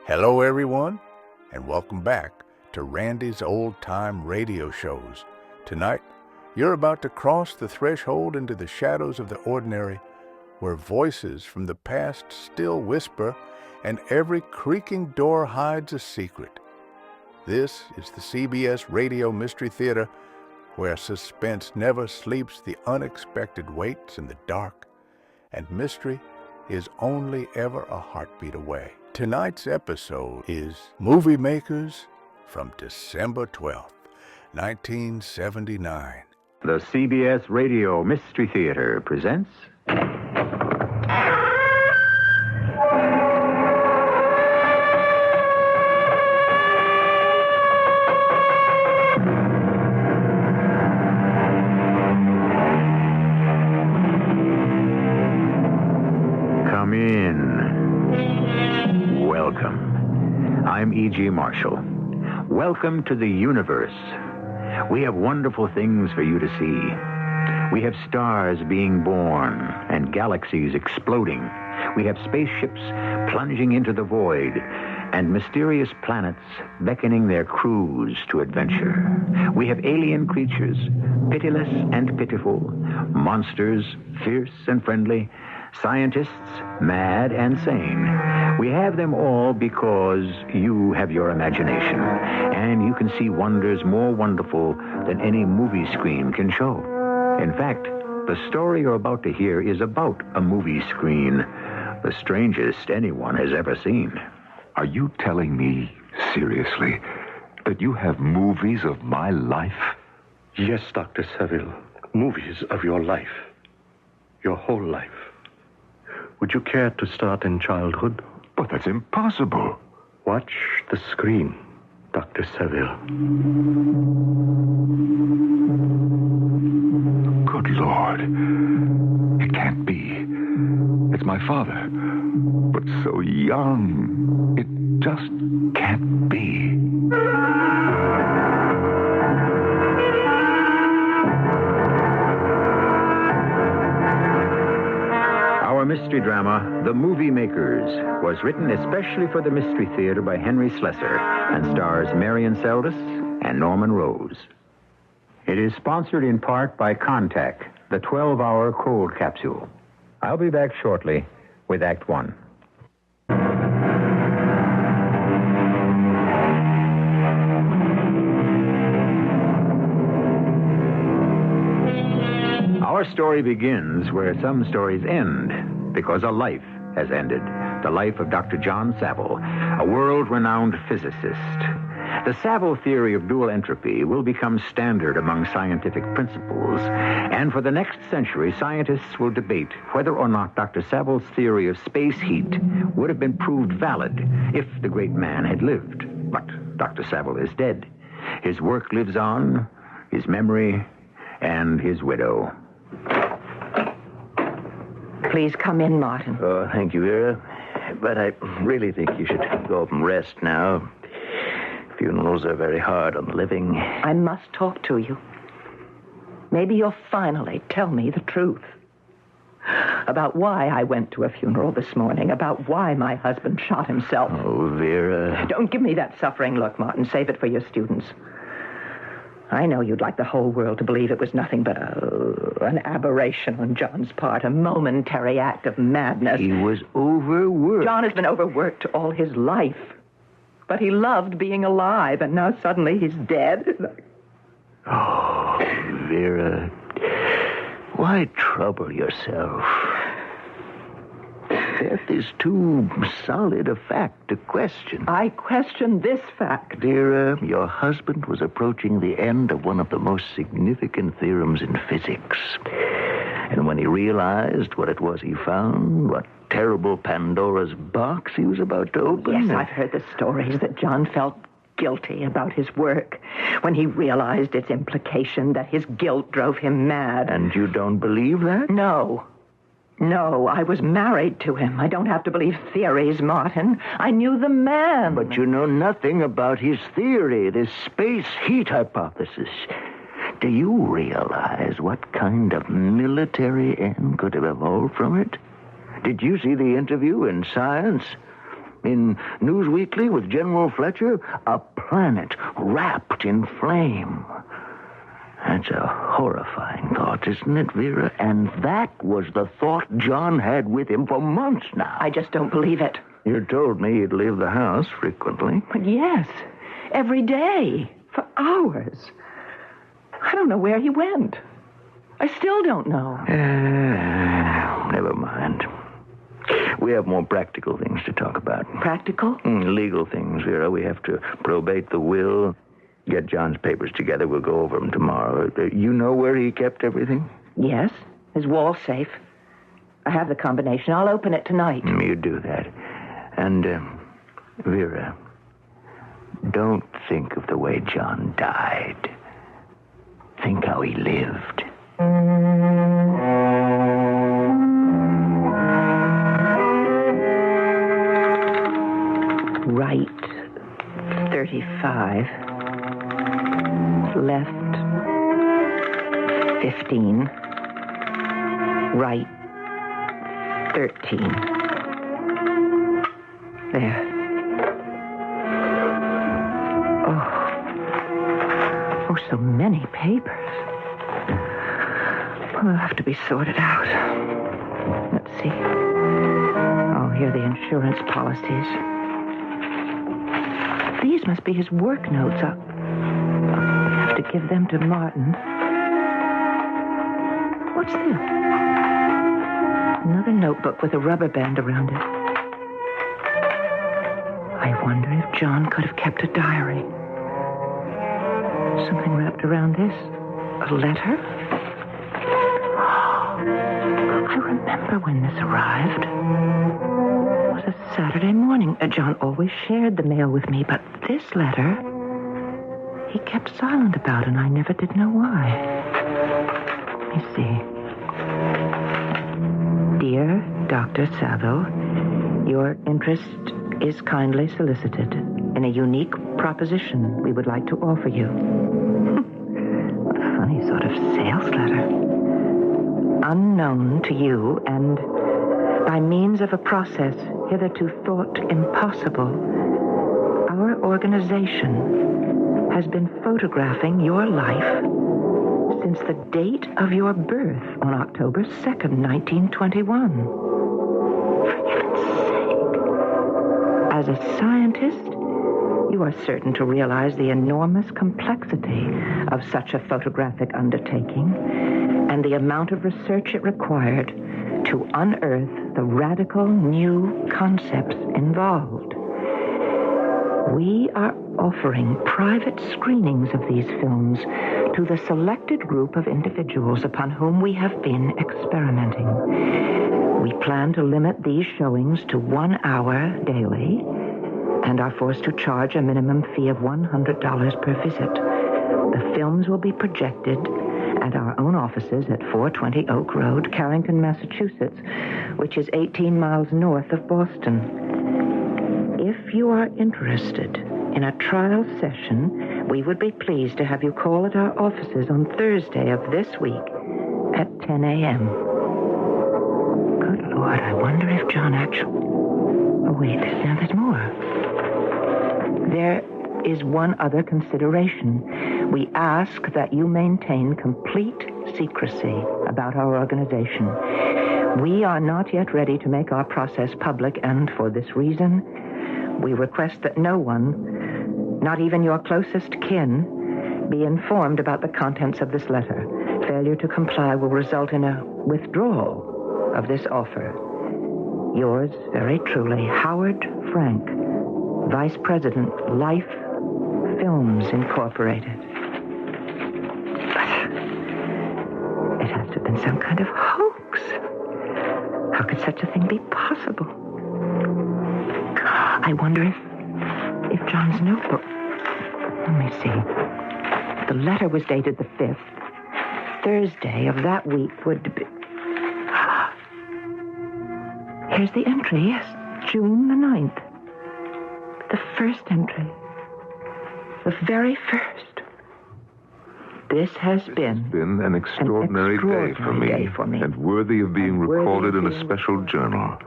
Hello, everyone, and welcome back to Randy's Old Time Radio Shows. Tonight, you're about to cross the threshold into the shadows of the ordinary, where voices from the past still whisper, and every creaking door hides a secret. This is the CBS Radio Mystery Theater, where suspense never sleeps, the unexpected waits in the dark, and mystery is only ever a heartbeat away. Tonight's episode is Movie Makers from December 12th, 1979. The CBS Radio Mystery Theater presents... Come in. Welcome. I'm E.G. Marshall. Welcome to the universe. We have wonderful things for you to see. We have stars being born and galaxies exploding. We have spaceships plunging into the void and mysterious planets beckoning their crews to adventure. We have alien creatures, pitiless and pitiful, monsters, fierce and friendly, scientists, mad and sane. We have them all because you have your imagination, and you can see wonders more wonderful than any movie screen can show. In fact, the story you're about to hear is about a movie screen, the strangest anyone has ever seen. Are you telling me, seriously, that you have movies of my life? Yes, Dr. Seville. Movies of your life. Your whole life. Would you care to start in childhood? But that's impossible. Watch the screen, Dr. Seville. Good Lord. It can't be. It's my father. But so young. It just can't be. Our mystery drama, The Movie Makers, was written especially for the Mystery Theater by Henry Slessor and stars Marian Seldes and Norman Rose. It is sponsored in part by Contact, the 12-hour cold capsule. I'll be back shortly with Act One. Our story begins where some stories end, because a life has ended. The life of Dr. John Saville, a world-renowned physicist. The Saville theory of dual entropy will become standard among scientific principles, and for the next century, scientists will debate whether or not Dr. Saville's theory of space heat would have been proved valid if the great man had lived. But Dr. Saville is dead. His work lives on, his memory, and his widow. Please come in, Martin. Oh, thank you, Vera. But I really think you should go up and rest now. Funerals are very hard on the living. I must talk to you. Maybe you'll finally tell me the truth. About why I went to a funeral this morning. About why my husband shot himself. Oh, Vera. Don't give me that suffering look, Martin. Save it for your students. I know you'd like the whole world to believe it was nothing but an aberration on John's part, a momentary act of madness. He was overworked. John has been overworked all his life. But he loved being alive, and now suddenly he's dead. Oh, Vera, why trouble yourself? Death is too solid a fact to question. I question this fact. Vera, your husband was approaching the end of one of the most significant theorems in physics. And when he realized what it was he found, what terrible Pandora's box he was about to open... Yes, I've heard the stories that John felt guilty about his work when he realized its implication that his guilt drove him mad. And you don't believe that? No, I was married to him. I don't have to believe theories, Martin. I knew the man. But you know nothing about his theory, this space heat hypothesis. Do you realize what kind of military end could have evolved from it? Did you see the interview in Science? In News Weekly with General Fletcher, a planet wrapped in flame. That's a horrifying thought, isn't it, Vera? And that was the thought John had with him for months now. I just don't believe it. You told me he'd leave the house frequently. But yes, every day, for hours. I don't know where he went. I still don't know. Never mind. We have more practical things to talk about. Practical? Legal things, Vera. We have to probate the will, get John's papers together. We'll go over them tomorrow. You know where he kept everything? Yes, his wall safe. I have the combination. I'll open it tonight. You do that. And, Vera, don't think of the way John died. Think how he lived. Right 35. Left 15. Right 13. There. Oh, so many papers. Well, they'll have to be sorted out. Let's see. Oh, here are the insurance policies. These must be his work notes. I'll have to give them to Martin. What's this? Another notebook with a rubber band around it. I wonder if John could have kept a diary. Something wrapped around this. A letter? I remember when this arrived. It was a Saturday morning. John always shared the mail with me, but this letter, he kept silent about, and I never did know why. Let me see. Dear Dr. Saville, your interest is kindly solicited in a unique proposition we would like to offer you. What a funny sort of sales letter. Unknown to you and by means of a process hitherto thought impossible, our organization has been photographing your life since the date of your birth on October 2nd, 1921. For heaven's sake. As a scientist, you are certain to realize the enormous complexity of such a photographic undertaking and the amount of research it required to unearth the radical new concepts involved. We are offering private screenings of these films to the selected group of individuals upon whom we have been experimenting. We plan to limit these showings to 1 hour daily and are forced to charge a minimum fee of $100 per visit. The films will be projected at our own offices at 420 Oak Road, Carrington, Massachusetts, which is 18 miles north of Boston. If you are interested in a trial session, we would be pleased to have you call at our offices on Thursday of this week at 10 a.m. Good Lord, I wonder if John actually... Oh, wait, now there's more. There is one other consideration. We ask that you maintain complete secrecy about our organization. We are not yet ready to make our process public, and for this reason, we request that no one, not even your closest kin, be informed about the contents of this letter. Failure to comply will result in a withdrawal of this offer. Yours very truly, Howard Frank, Vice President, Life Films Incorporated. But it has to have been some kind of hoax. How could such a thing be possible? I wonder if John's notebook... Let me see. The letter was dated the 5th. Thursday of that week would be... Here's the entry, yes. June the 9th. The first entry. The very first. This has been an extraordinary day for me, and worthy of being recorded in a special journal.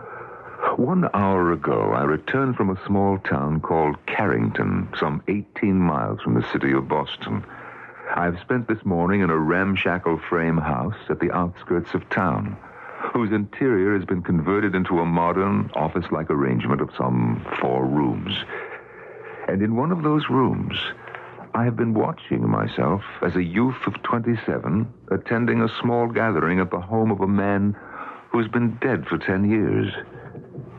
1 hour ago, I returned from a small town called Carrington, some 18 miles from the city of Boston. I've spent this morning in a ramshackle frame house at the outskirts of town, whose interior has been converted into a modern, office-like arrangement of some 4 rooms. And in one of those rooms, I have been watching myself as a youth of 27 attending a small gathering at the home of a man who's been dead for 10 years.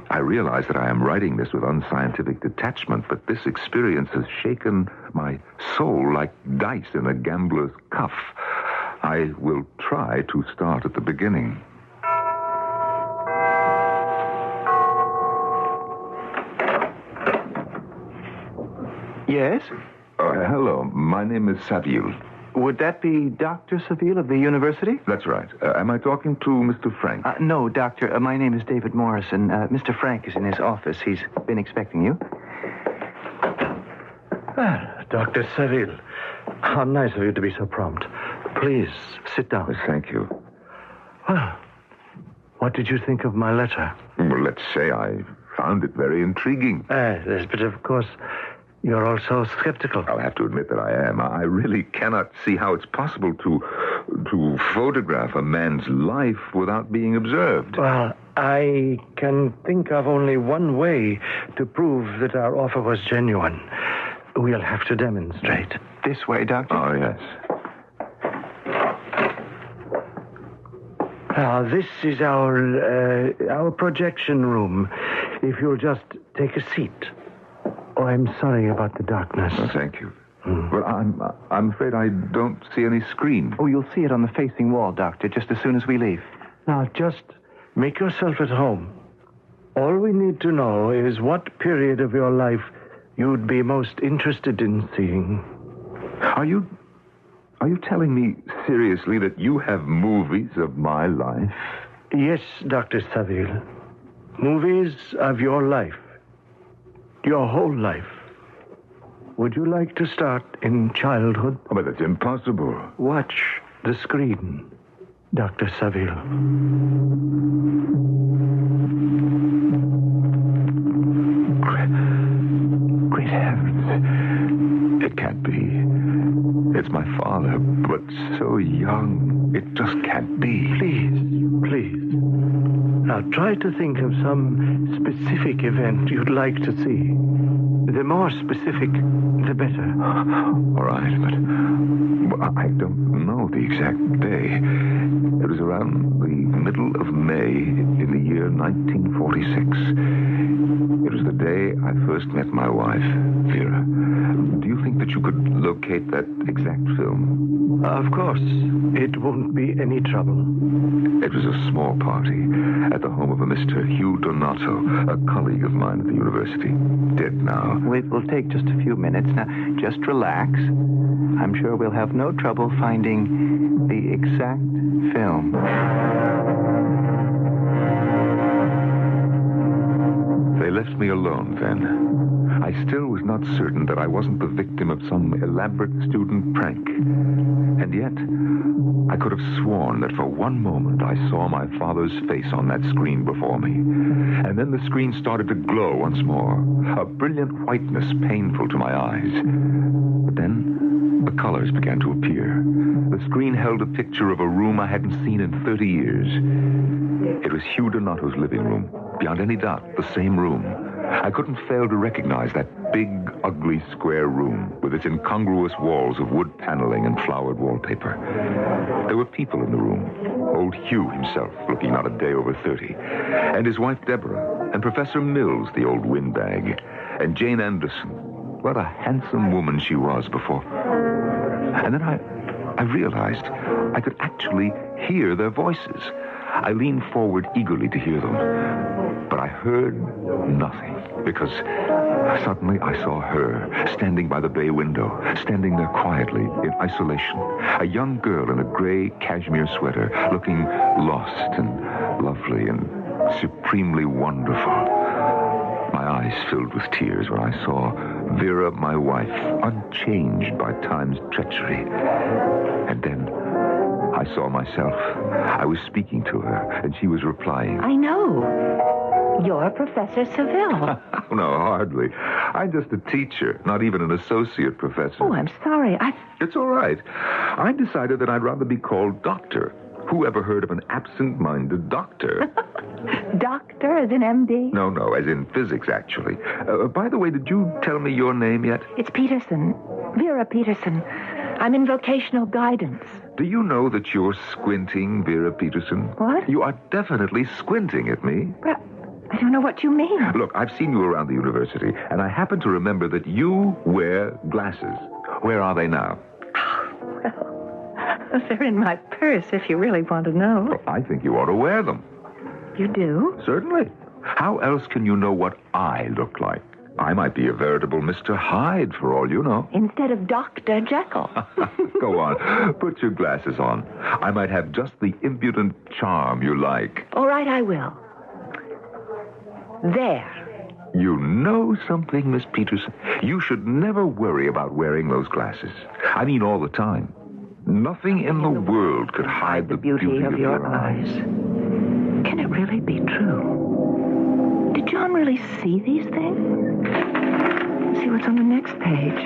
I realize that I am writing this with unscientific detachment, but this experience has shaken my soul like dice in a gambler's cuff. I will try to start at the beginning. Yes? Hello, my name is Saville. Would that be Dr. Seville of the university? That's right. Am I talking to Mr. Frank? No, Doctor. My name is David Morrison. Mr. Frank is in his office. He's been expecting you. Dr. Seville, how nice of you to be so prompt. Please, sit down. Thank you. Well, what did you think of my letter? Well, let's say I found it very intriguing. Yes, but of course, you're also skeptical. I'll have to admit that I am. I really cannot see how it's possible to photograph a man's life without being observed. Well, I can think of only one way to prove that our offer was genuine. We'll have to demonstrate. This way, Doctor. Oh, yes. Now, this is our projection room. If you'll just take a seat. Oh, I'm sorry about the darkness. Oh, thank you. Well, I'm afraid I don't see any screen. Oh, you'll see it on the facing wall, Doctor, just as soon as we leave. Now, just make yourself at home. All we need to know is what period of your life you'd be most interested in seeing. Are you telling me seriously that you have movies of my life? Yes, Dr. Saville. Movies of your life. Your whole life. Would you like to start in childhood? Oh, but that's impossible. Watch the screen, Dr. Saville. Great heavens. It can't be. It's my father, but so young. It just can't be. Please. Now try to think of some specific event you'd like to see. The more specific, the better. All right, but I don't know the exact day. It was around the middle of May in the year 1946. It was the day I first met my wife, Vera. Do you think that you could locate that exact film? Of course. It won't be any trouble. It was a small party at the home of a Mr. Hugh Donato, a colleague of mine at the university. Dead now. It will take just a few minutes. Now, just relax. I'm sure we'll have no trouble finding the exact film. They left me alone then. I still was not certain that I wasn't the victim of some elaborate student prank. And yet, I could have sworn that for one moment I saw my father's face on that screen before me. And then the screen started to glow once more, a brilliant whiteness painful to my eyes. But then, the colors began to appear. The screen held a picture of a room I hadn't seen in 30 years. It was Hugh Donato's living room. Beyond any doubt, the same room. I couldn't fail to recognize that big, ugly square room with its incongruous walls of wood paneling and flowered wallpaper. There were people in the room. Old Hugh himself, looking not a day over 30, and his wife Deborah, and Professor Mills, the old windbag, and Jane Anderson. What a handsome woman she was before. And then I realized I could actually hear their voices. I leaned forward eagerly to hear them, but I heard nothing, because suddenly I saw her standing by the bay window, standing there quietly in isolation, a young girl in a gray cashmere sweater, looking lost and lovely and supremely wonderful. My eyes filled with tears when I saw Vera, my wife, unchanged by time's treachery. And then I saw myself. I was speaking to her, and she was replying. I know. You're Professor Seville. No, hardly. I'm just a teacher, not even an associate professor. Oh, I'm sorry. It's all right. I decided that I'd rather be called doctor. Who ever heard of an absent-minded doctor? Doctor as in MD? No, as in physics, actually. By the way, did you tell me your name yet? It's Peterson. Vera Peterson. I'm in vocational guidance. Do you know that you're squinting, Vera Peterson? What? You are definitely squinting at me. Well, I don't know what you mean. Look, I've seen you around the university, and I happen to remember that you wear glasses. Where are they now? Well, they're in my purse, if you really want to know. Well, I think you ought to wear them. You do? Certainly. How else can you know what I look like? I might be a veritable Mr. Hyde, for all you know. Instead of Dr. Jekyll. Go on. Put your glasses on. I might have just the impudent charm you like. All right, I will. There. You know something, Miss Peterson? You should never worry about wearing those glasses. I mean all the time. Nothing in the world could hide the beauty of your eyes. Can it really be true? Did John really see these things? Let's see what's on the next page.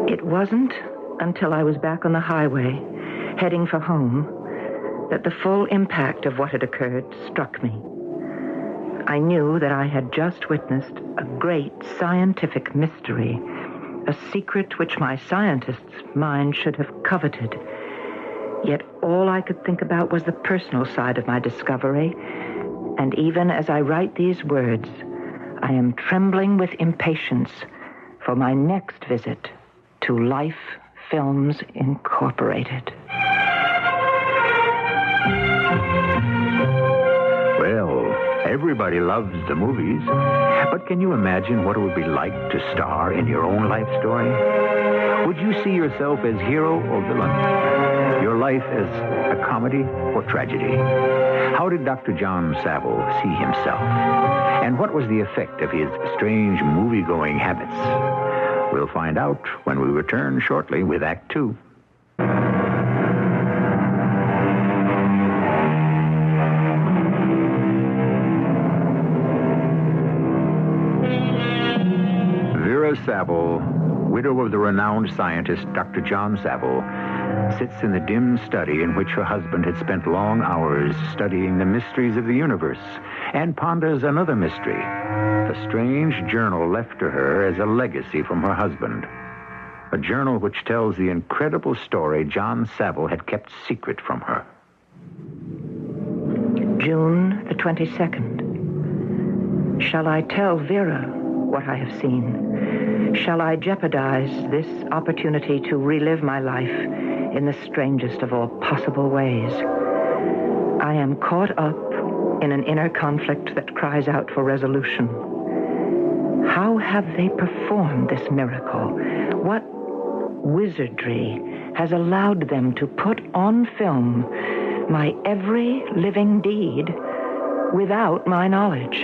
It wasn't until I was back on the highway, heading for home, that the full impact of what had occurred struck me. I knew that I had just witnessed a great scientific mystery, a secret which my scientist's mind should have coveted. Yet all I could think about was the personal side of my discovery, and even as I write these words, I am trembling with impatience for my next visit to Life Films Incorporated. Well, everybody loves the movies. But can you imagine what it would be like to star in your own life story? Would you see yourself as hero or villain? Your life as a comedy or tragedy? How did Dr. John Saville see himself? And what was the effect of his strange movie-going habits? We'll find out when we return shortly with Act Two. Vera Saville, widow of the renowned scientist Dr. John Saville, sits in the dim study in which her husband had spent long hours studying the mysteries of the universe, and ponders another mystery, the strange journal left to her as a legacy from her husband. A journal which tells the incredible story John Saville had kept secret from her. June the 22nd. Shall I tell Vera what I have seen? Shall I jeopardize this opportunity to relive my life in the strangest of all possible ways? I am caught up in an inner conflict that cries out for resolution. How have they performed this miracle? What wizardry has allowed them to put on film my every living deed without my knowledge?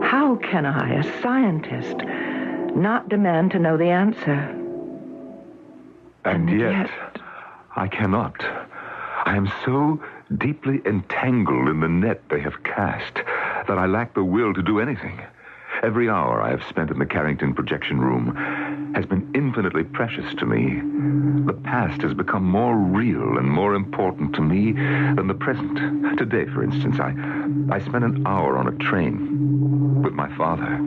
How can I, a scientist, not demand to know the answer? And yet, I cannot. I am so deeply entangled in the net they have cast that I lack the will to do anything. Every hour I have spent in the Carrington projection room has been infinitely precious to me. The past has become more real and more important to me than the present. Today, for instance, I spent an hour on a train with my father.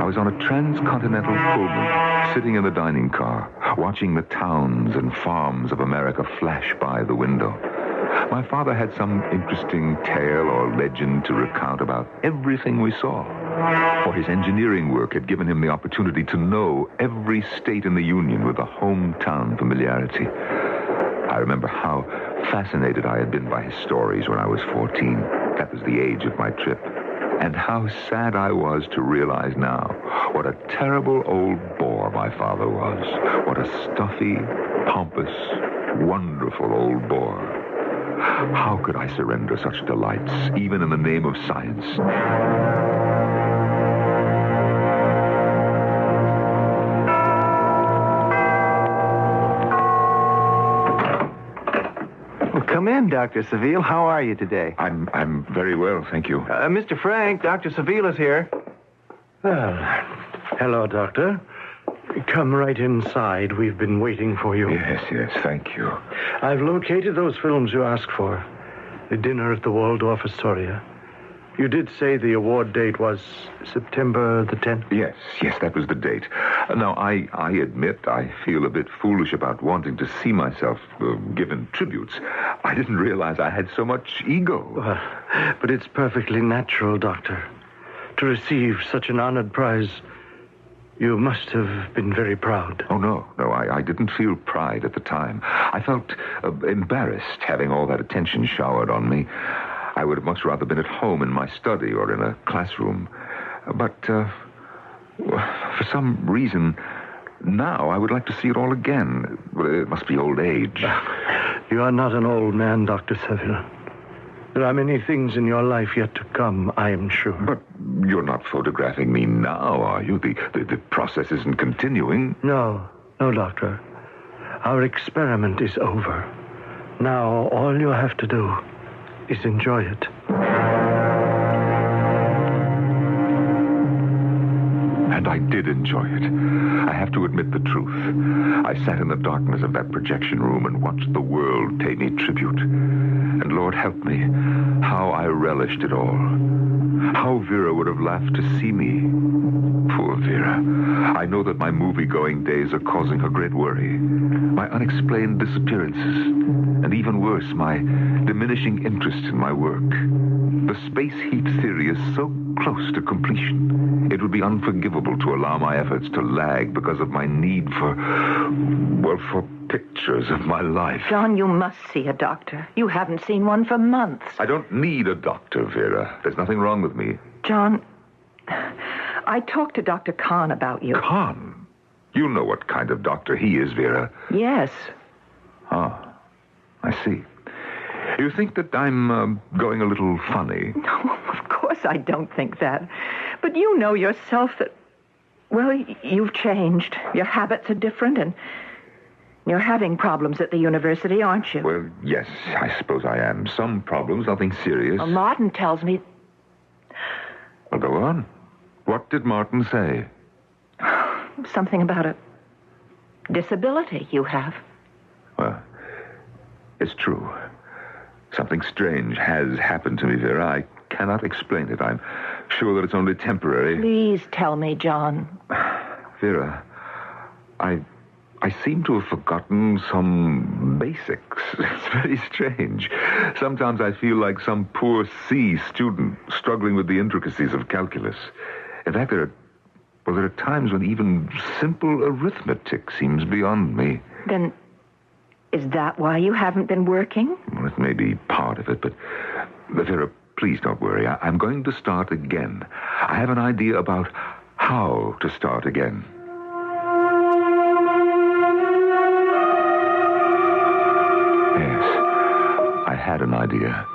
I was on a transcontinental Pullman, sitting in the dining car, watching the towns and farms of America flash by the window. My father had some interesting tale or legend to recount about everything we saw. For his engineering work had given him the opportunity to know every state in the Union with a hometown familiarity. I remember how fascinated I had been by his stories when I was 14. That was the age of my trip. And how sad I was to realize now what a terrible old bore my father was. What a stuffy, pompous, wonderful old bore. How could I surrender such delights, even in the name of science? Well, come in. I'm Dr. Seville. How are you today? I'm very well, thank you. Mr. Frank, Dr. Seville is here. Well, hello, Doctor. Come right inside. We've been waiting for you. Yes, thank you. I've located those films you asked for. The dinner at the Waldorf Astoria. You did say the award date was September the 10th? Yes, that was the date. Now, I admit I feel a bit foolish about wanting to see myself given tributes. I didn't realize I had so much ego. But it's perfectly natural, Doctor. To receive such an honored prize, you must have been very proud. Oh, no, I didn't feel pride at the time. I felt embarrassed having all that attention showered on me. I would have much rather been at home in my study or in a classroom. But for some reason, now I would like to see it all again. It must be old age. You are not an old man, Dr. Seville. There are many things in your life yet to come, I am sure. But you're not photographing me now, are you? The process isn't continuing. No, Doctor. Our experiment is over. Now, all you have to do is enjoy it. And I did enjoy it. I have to admit the truth. I sat in the darkness of that projection room and watched the world pay me tribute. And Lord help me, how I relished it all. How Vera would have laughed to see me. Poor Vera. I know that my movie-going days are causing her great worry. My unexplained disappearances. And even worse, my diminishing interest in my work. The space heat theory is so close to completion. It would be unforgivable to allow my efforts to lag because of my need for pictures of my life. John, you must see a doctor. You haven't seen one for months. I don't need a doctor, Vera. There's nothing wrong with me. John, I talked to Dr. Kahn about you. Kahn? You know what kind of doctor he is, Vera. Yes. Ah, I see. You think that I'm going a little funny? No, of course I don't think that. But you know yourself that, well, you've changed. Your habits are different, and you're having problems at the university, aren't you? Well, yes, I suppose I am. Some problems, nothing serious. Well, Martin tells me... Well, go on. What did Martin say? Something about a disability you have. Well, it's true. Something strange has happened to me, Vera. I cannot explain it. I'm sure that it's only temporary. Please tell me, John. Vera, I seem to have forgotten some basics. It's very strange. Sometimes I feel like some poor C student struggling with the intricacies of calculus. In fact, there are times when even simple arithmetic seems beyond me. Then, is that why you haven't been working? Well, it may be part of it, but Vera, please don't worry. I'm going to start again. I have an idea about how to start again. Yes, I had an idea.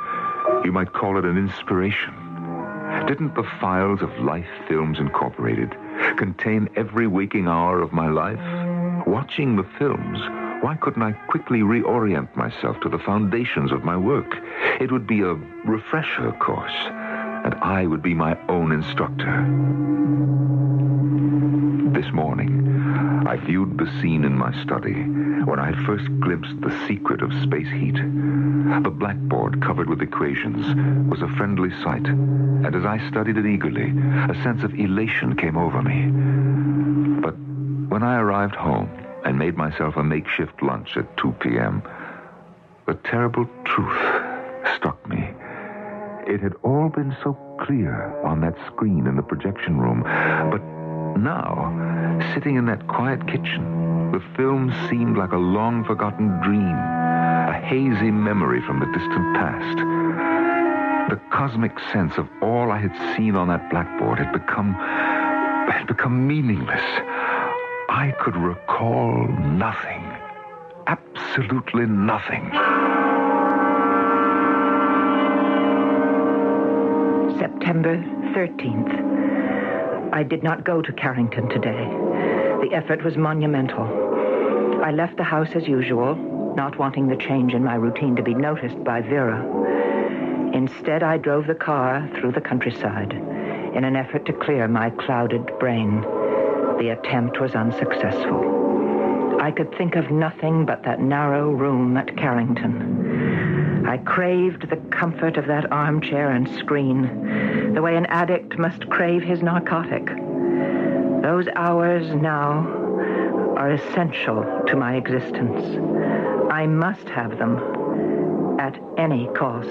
You might call it an inspiration. Didn't the files of Life Films Incorporated contain every waking hour of my life? Watching the films, why couldn't I quickly reorient myself to the foundations of my work? It would be a refresher course, and I would be my own instructor. This morning, I viewed the scene in my study when I had first glimpsed the secret of space heat. The blackboard covered with equations was a friendly sight, and as I studied it eagerly, a sense of elation came over me. But when I arrived home and made myself a makeshift lunch at 2 p.m., the terrible truth struck me. It had all been so clear on that screen in the projection room, but now, sitting in that quiet kitchen, the film seemed like a long-forgotten dream, a hazy memory from the distant past. The cosmic sense of all I had seen on that blackboard had become meaningless. I could recall nothing, absolutely nothing. September 13th. I did not go to Carrington today. The effort was monumental. I left the house as usual, not wanting the change in my routine to be noticed by Vera. Instead, I drove the car through the countryside in an effort to clear my clouded brain. The attempt was unsuccessful. I could think of nothing but that narrow room at Carrington. I craved the comfort of that armchair and screen, the way an addict must crave his narcotic. Those hours now are essential to my existence. I must have them at any cost.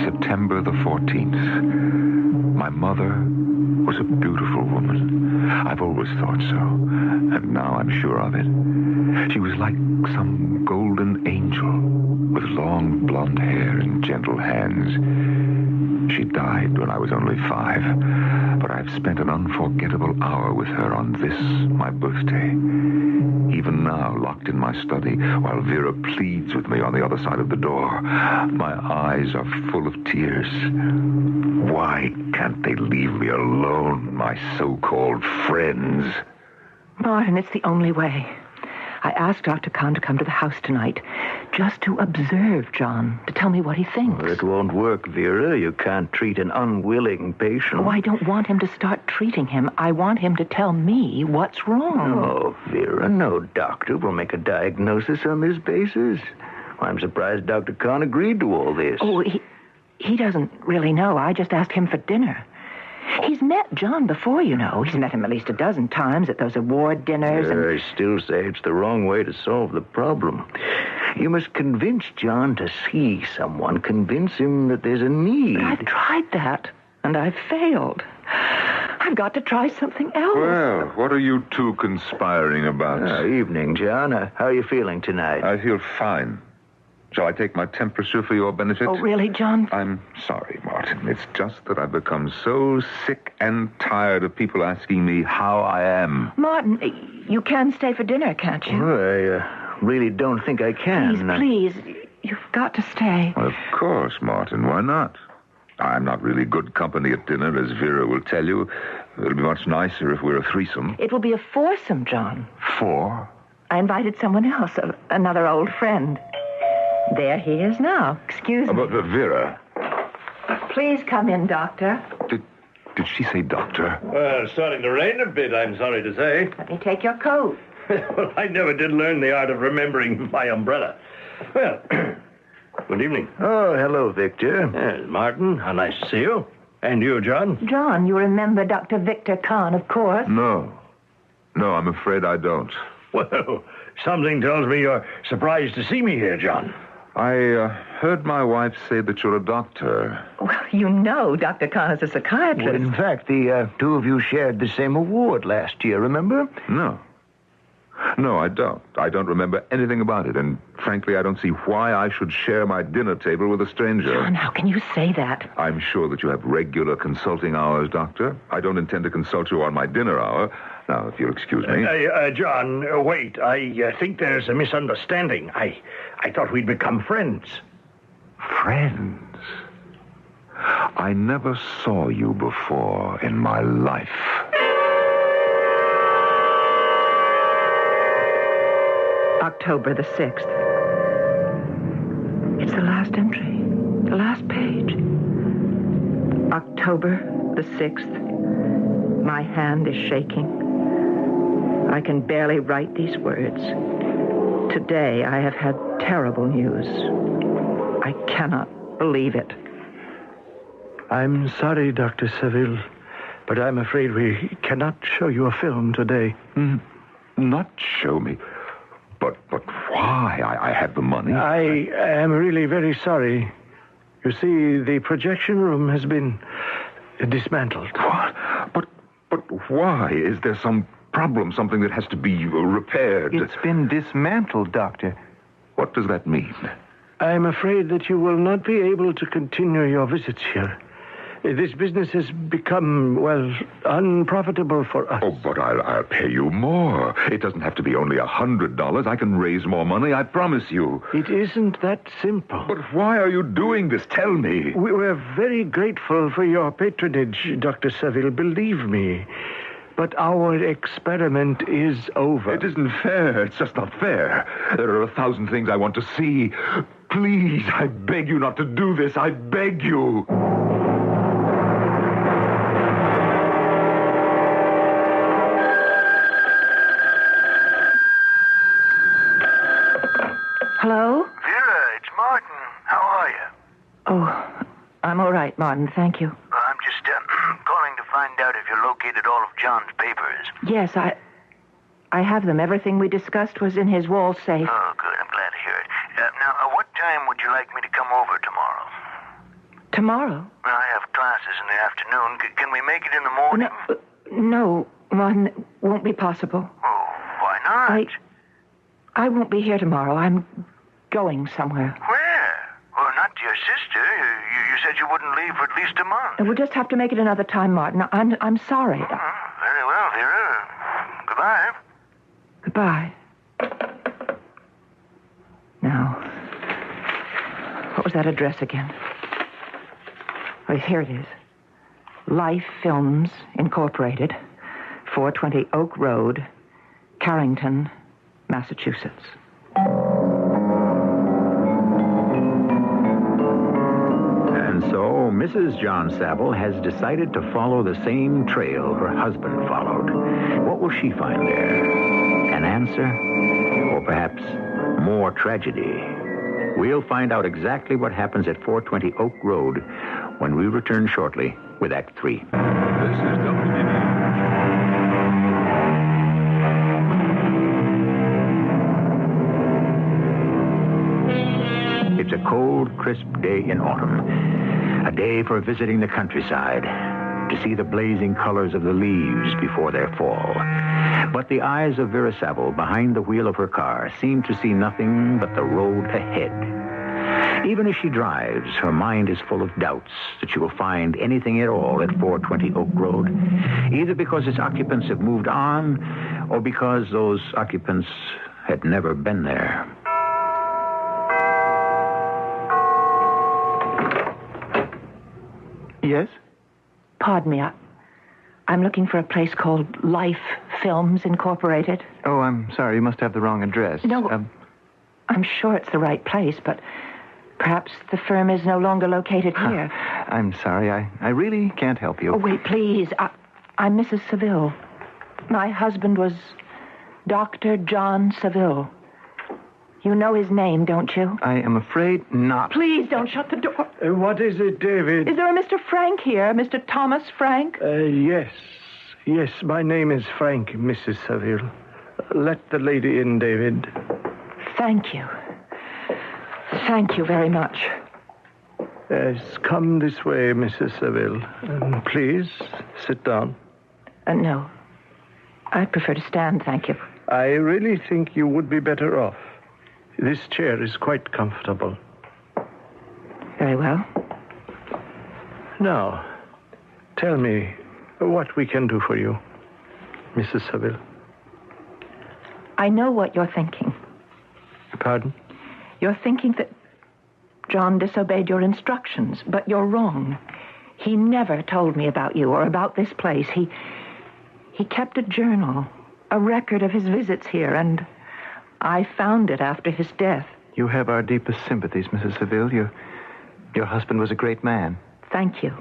September the 14th. My mother was a beautiful woman. I've always thought so, and now I'm sure of it. She was like some golden angel with long blonde hair and gentle hands. She died when I was only 5, but I've spent an unforgettable hour with her on this, my birthday. Even now, locked in my study, while Vera pleads with me on the other side of the door, my eyes are full of tears. Why can't they leave me alone, my so-called friends? Martin, it's the only way. I asked Dr. Kahn to come to the house tonight just to observe John, to tell me what he thinks. Well, it won't work, Vera. You can't treat an unwilling patient. Oh, I don't want him to start treating him. I want him to tell me what's wrong. No, Vera, no doctor will make a diagnosis on this basis. I'm surprised Dr. Kahn agreed to all this. Oh, he doesn't really know. I just asked him for dinner. He's met John before, you know. He's met him at least a dozen times at those award dinners. I still say it's the wrong way to solve the problem. You must convince John to see someone. Convince him that there's a need. But I've tried that, and I've failed. I've got to try something else. Well, what are you two conspiring about? Evening, John. How are you feeling tonight? I feel fine. Shall I take my temperature for your benefit? Oh, really, John? I'm sorry, Martin. It's just that I've become so sick and tired of people asking me how I am. Martin, you can stay for dinner, can't you? Oh, I really don't think I can. Please, you've got to stay. Well, of course, Martin. Why not? I'm not really good company at dinner, as Vera will tell you. It'll be much nicer if we're a threesome. It will be a foursome, John. 4? I invited someone else, another old friend. There he is now. Excuse me. But Vera. Please come in, Doctor. Did she say doctor? Well, it's starting to rain a bit, I'm sorry to say. Let me take your coat. Well, I never did learn the art of remembering my umbrella. Well, good evening. Oh, hello, Victor. Yes, Martin, how nice to see you. And you, John? John, you remember Dr. Victor Kahn, of course. No, I'm afraid I don't. Well, something tells me you're surprised to see me here, John. I heard my wife say that you're a doctor. Well, you know Dr. Kahn is a psychiatrist. Well, in fact, the two of you shared the same award last year, remember? No, I don't. I don't remember anything about it, and frankly, I don't see why I should share my dinner table with a stranger. John, how can you say that? I'm sure that you have regular consulting hours, Doctor. I don't intend to consult you on my dinner hour. Now, if you'll excuse me. John, wait. I think there's a misunderstanding. I thought we'd become friends. Friends? I never saw you before in my life. October the 6th. It's the last entry, the last page. October the 6th. My hand is shaking. I can barely write these words. Today I have had terrible news. I cannot believe it. I'm sorry, Dr. Seville, but I'm afraid we cannot show you a film today. Not show me. But why? I have the money. I am really very sorry. You see, the projection room has been dismantled. What? But why? Is there some problem, something that has to be repaired? It's been dismantled, Doctor. What does that mean? I'm afraid that you will not be able to continue your visits here. This business has become, well, unprofitable for us. Oh, but I'll pay you more. It doesn't have to be only $100. I can raise more money, I promise you. It isn't that simple. But why are you doing this? Tell me. We're very grateful for your patronage, Dr. Seville, believe me. But our experiment is over. It isn't fair. It's just not fair. There are 1,000 things I want to see. Please, I beg you not to do this. I beg you. Hello? Vera, it's Martin. How are you? Oh, I'm all right, Martin. Thank you. I'm just calling to find out if you located all of John's papers. Yes, I have them. Everything we discussed was in his wall safe. Oh, good. I'm glad to hear it. Now, what time would you like me to come over tomorrow? Tomorrow? I have classes in the afternoon. Can we make it in the morning? No, Martin, it won't be possible. Oh, why not? I won't be here tomorrow. I'm going somewhere. Where? Well, not to your sister. You said you wouldn't leave for at least a month. We'll just have to make it another time, Martin. I'm sorry. Very well, Vera. Goodbye. Goodbye. Now, what was that address again? Oh, here it is. Life Films Incorporated, 420 Oak Road, Carrington, Massachusetts. And so, Mrs. John Saville has decided to follow the same trail her husband followed. What will she find there? An answer? Or perhaps more tragedy? We'll find out exactly what happens at 420 Oak Road when we return shortly with Act 3. This is WDB. It's a cold, crisp day in autumn. A day for visiting the countryside, to see the blazing colors of the leaves before their fall. But the eyes of Vera Saville behind the wheel of her car seem to see nothing but the road ahead. Even as she drives, her mind is full of doubts that she will find anything at all at 420 Oak Road, either because its occupants have moved on or because those occupants had never been there. Yes? Pardon me. I'm looking for a place called Life Films Incorporated. Oh, I'm sorry. You must have the wrong address. No, I'm sure it's the right place, but perhaps the firm is no longer located here. I'm sorry. I really can't help you. Oh, wait, please. I'm Mrs. Saville. My husband was Dr. John Saville. You know his name, don't you? I am afraid not. Please don't shut the door. What is it, David? Is there a Mr. Frank here? Mr. Thomas Frank? Yes. Yes, my name is Frank, Mrs. Saville. Let the lady in, David. Thank you. Thank you very much. Yes, come this way, Mrs. Saville. Please, sit down. No. I prefer to stand, thank you. I really think you would be better off. This chair is quite comfortable. Very well. Now, tell me what we can do for you, Mrs. Saville. I know what you're thinking. Pardon? You're thinking that John disobeyed your instructions, but you're wrong. He never told me about you or about this place. He kept a journal, a record of his visits here, and I found it after his death. You have our deepest sympathies, Mrs. Saville. Your husband was a great man. Thank you.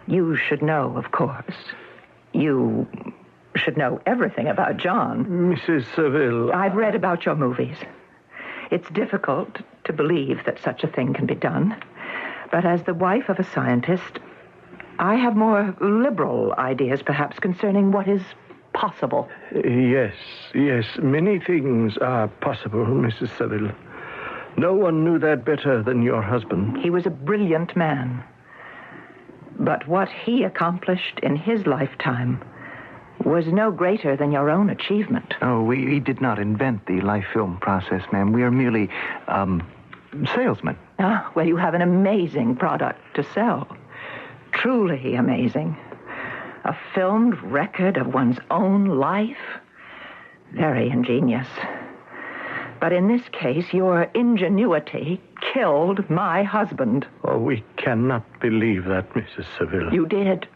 You should know, of course. You should know everything about John. Mrs. Saville. I've read about your movies. It's difficult to believe that such a thing can be done. But as the wife of a scientist, I have more liberal ideas, perhaps, concerning what is possible. Yes. Many things are possible, Mrs. Saville. No one knew that better than your husband. He was a brilliant man. But what he accomplished in his lifetime was no greater than your own achievement. Oh, we did not invent the life film process, ma'am. We are merely, salesmen. Ah, well, you have an amazing product to sell. Truly amazing. A filmed record of one's own life. Very ingenious. But in this case, your ingenuity killed my husband. Oh, we cannot believe that, Mrs. Saville. You did.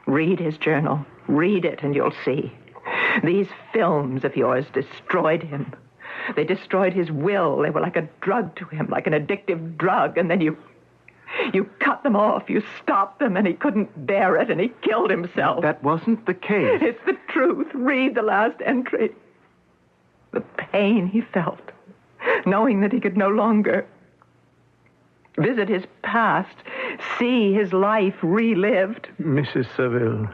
Read his journal. Read it and you'll see. These films of yours destroyed him. They destroyed his will. They were like a drug to him, like an addictive drug. And then you cut them off. You stopped them, and he couldn't bear it, and he killed himself. That wasn't the case. It's the truth. Read the last entry. The pain he felt, knowing that he could no longer visit his past, see his life relived. Mrs. Seville,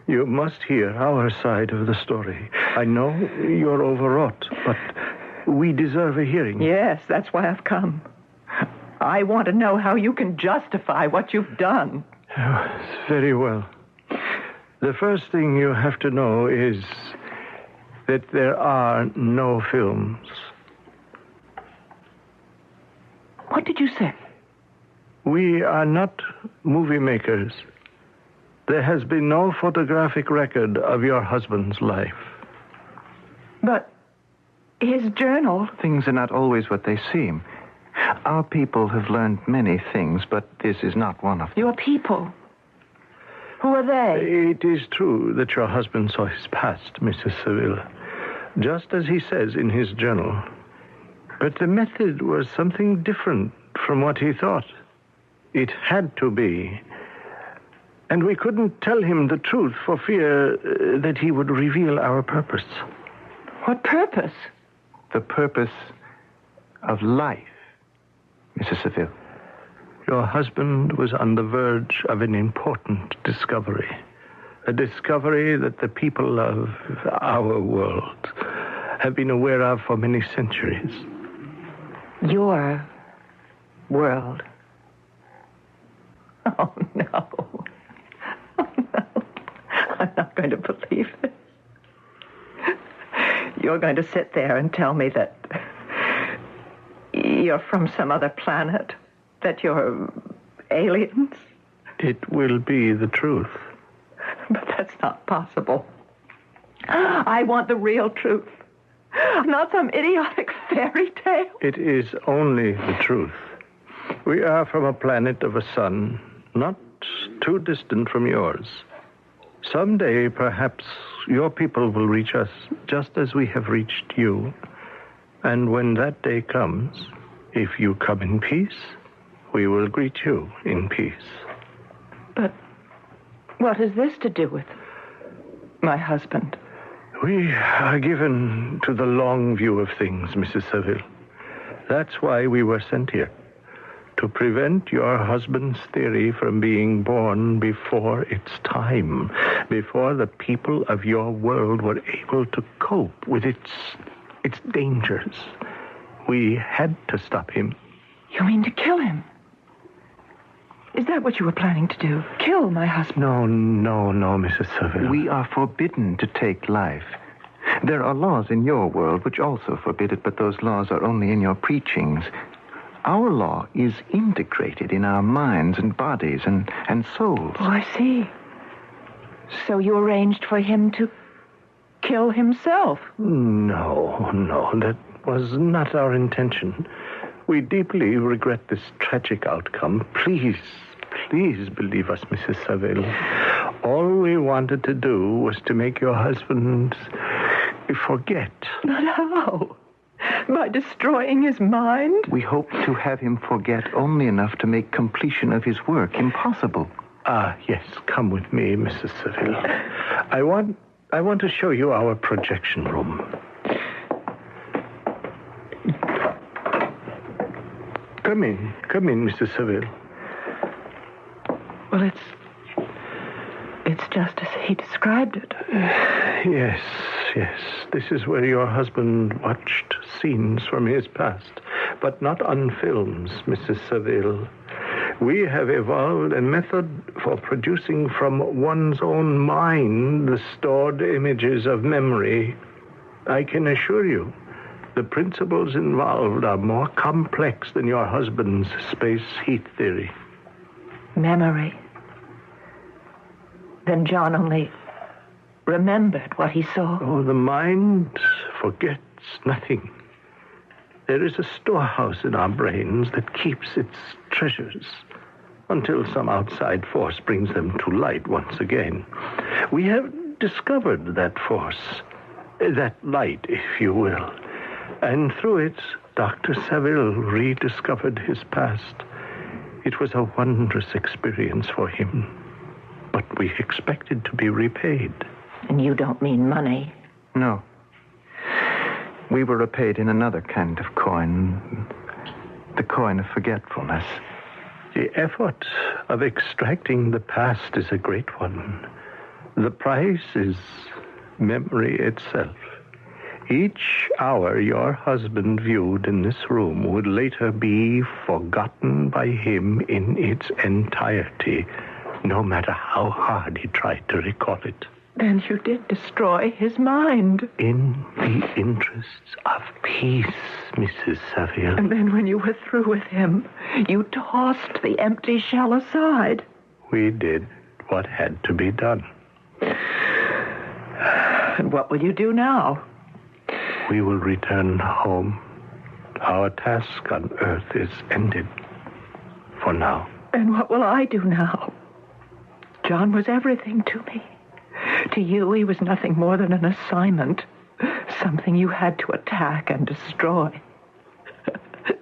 you must hear our side of the story. I know you're overwrought, but we deserve a hearing. Yes, that's why I've come. I want to know how you can justify what you've done. Oh, very well. The first thing you have to know is that there are no films. What did you say? We are not movie makers. There has been no photographic record of your husband's life. But his journal... Things are not always what they seem. Our people have learned many things, but this is not one of them. Your people? Who are they? It is true that your husband saw his past, Mrs. Seville, just as he says in his journal. But the method was something different from what he thought. It had to be. And we couldn't tell him the truth for fear that he would reveal our purpose. What purpose? The purpose of life, Mrs. Seville. Your husband was on the verge of an important discovery. A discovery that the people of our world have been aware of for many centuries. Your world. Oh, no. Oh, no. I'm not going to believe this. You're going to sit there and tell me that you're from some other planet, that you're aliens? It will be the truth. But that's not possible. I want the real truth, not some idiotic fairy tale. It is only the truth. We are from a planet of a sun, not too distant from yours. Someday, perhaps, your people will reach us just as we have reached you. And when that day comes, if you come in peace, we will greet you in peace. But what has this to do with my husband? We are given to the long view of things, Mrs. Seville. That's why we were sent here. To prevent your husband's theory from being born before its time, before the people of your world were able to cope with its dangers. We had to stop him. You mean to kill him? Is that what you were planning to do? Kill my husband? No, Mrs. Seville. We are forbidden to take life. There are laws in your world which also forbid it, but those laws are only in your preachings. Our law is integrated in our minds and bodies and souls. Oh, I see. So you arranged for him to kill himself? No, that was not our intention. We deeply regret this tragic outcome. Please believe us, Mrs. Seville. All we wanted to do was to make your husband forget. But how? By destroying his mind? We hope to have him forget only enough to make completion of his work impossible. Yes, come with me, Mrs. Seville. I want to show you our projection room. Come in, Mrs. Seville. Well, it's just as he described it. Yes. This is where your husband watched scenes from his past, but not on films, Mrs. Seville. We have evolved a method for producing from one's own mind the stored images of memory. I can assure you, the principles involved are more complex than your husband's space heat theory. Memory. Then John only remembered what he saw. Oh, the mind forgets nothing. There is a storehouse in our brains that keeps its treasures. until some outside force brings them to light once again. We have discovered that force, that light, if you will, and through it, Dr. Saville rediscovered his past. It was a wondrous experience for him, but we expected to be repaid. And you don't mean money? No. We were repaid in another kind of coin, the coin of forgetfulness. The effort of extracting the past is a great one. The price is memory itself. Each hour your husband viewed in this room would later be forgotten by him in its entirety, no matter how hard he tried to recall it. Then you did destroy his mind. In the interests of peace, Mrs. Saville. And then when you were through with him, you tossed the empty shell aside. We did what had to be done. And what will you do now? We will return home. Our task on Earth is ended. For now. And what will I do now? John was everything to me. To you, he was nothing more than an assignment. Something you had to attack and destroy.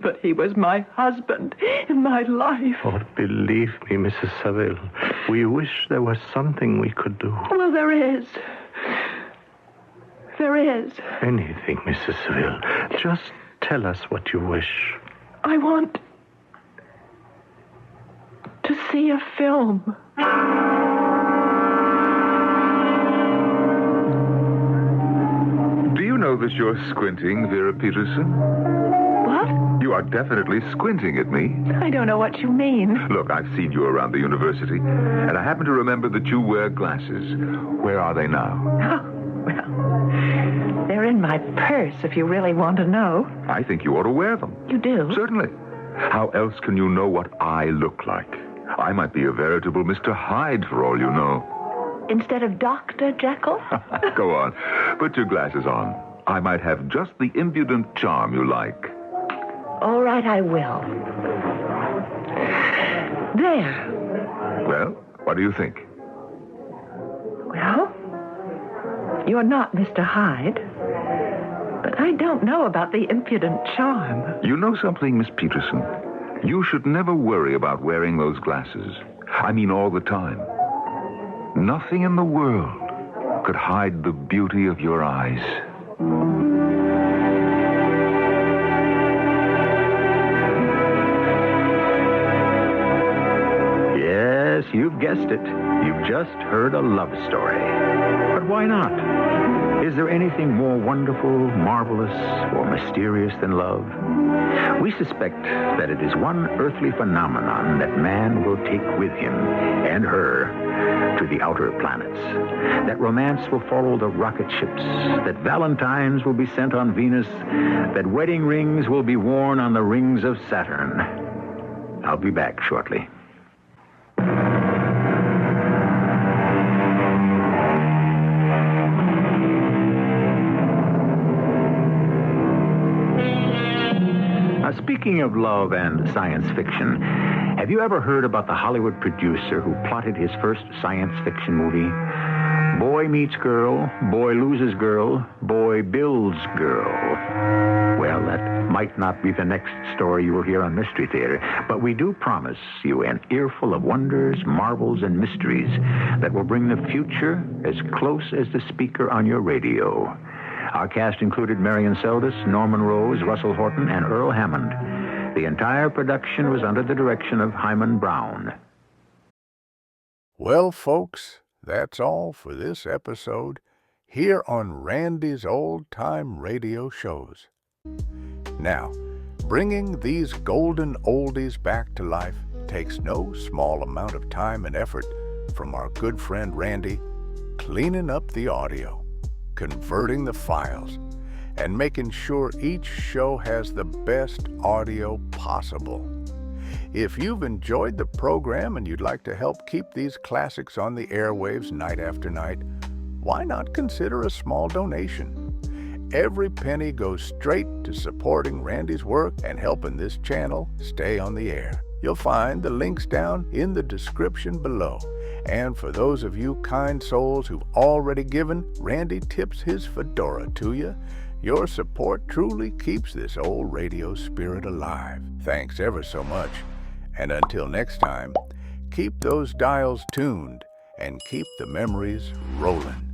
But he was my husband in my life. Oh, believe me, Mrs. Saville, we wish there was something we could do. Well, there is. There is. Anything, Mrs. Saville. Just tell us what you wish. I want to see a film. Do you know that you're squinting, Vera Peterson? What? You are definitely squinting at me. I don't know what you mean. Look, I've seen you around the university, and I happen to remember that you wear glasses. Where are they now? Oh, well, they're in my purse, if you really want to know. I think you ought to wear them. You do? Certainly. How else can you know what I look like? I might be a veritable Mr. Hyde for all you know. Instead of Dr. Jekyll? Go on. Put your glasses on. I might have just the impudent charm you like. All right, I will. There. Well, what do you think? Well, you're not Mr. Hyde. But I don't know about the impudent charm. You know something, Miss Peterson? You should never worry about wearing those glasses. I mean all the time. Nothing in the world could hide the beauty of your eyes. Yes, you've guessed it. You've just heard a love story. But why not? Is there anything more wonderful, marvelous, or mysterious than love? We suspect that it is one earthly phenomenon that man will take with him and her to the outer planets. That romance will follow the rocket ships, that valentines will be sent on Venus, that wedding rings will be worn on the rings of Saturn. I'll be back shortly. Speaking of love and science fiction, have you ever heard about the Hollywood producer who plotted his first science fiction movie? Boy meets girl, boy loses girl, boy builds girl. Well, that might not be the next story you will hear on Mystery Theater, but we do promise you an earful of wonders, marvels, and mysteries that will bring the future as close as the speaker on your radio. Our cast included Marian Seldes, Norman Rose, Russell Horton, and Earl Hammond. The entire production was under the direction of Hyman Brown. Well, folks, that's all for this episode here on Randy's Old Time Radio Shows. Now, bringing these golden oldies back to life takes no small amount of time and effort from our good friend Randy, cleaning up the audio, converting the files, and making sure each show has the best audio possible. If you've enjoyed the program and you'd like to help keep these classics on the airwaves night after night, why not consider a small donation? Every penny goes straight to supporting Randy's work and helping this channel stay on the air. You'll find the links down in the description below. And for those of you kind souls who've already given, Randy tips his fedora to you. Your support truly keeps this old radio spirit alive. Thanks ever so much. And until next time, keep those dials tuned and keep the memories rolling.